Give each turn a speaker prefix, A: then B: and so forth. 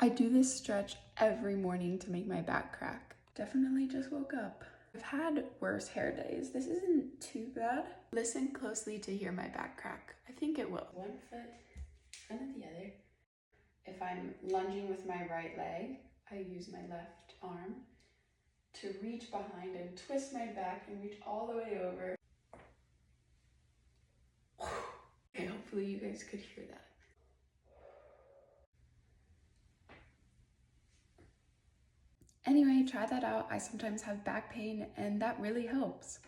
A: I do this stretch every morning to make my back crack. Definitely just woke up. I've had worse hair days. This isn't too bad. Listen closely to hear my back crack. I think it will. One foot in front of the other. If I'm lunging with my right leg, I use my left arm to reach behind and twist my back and reach all the way over. Okay, hopefully you guys could hear that. Anyway, try that out. I sometimes have back pain and that really helps.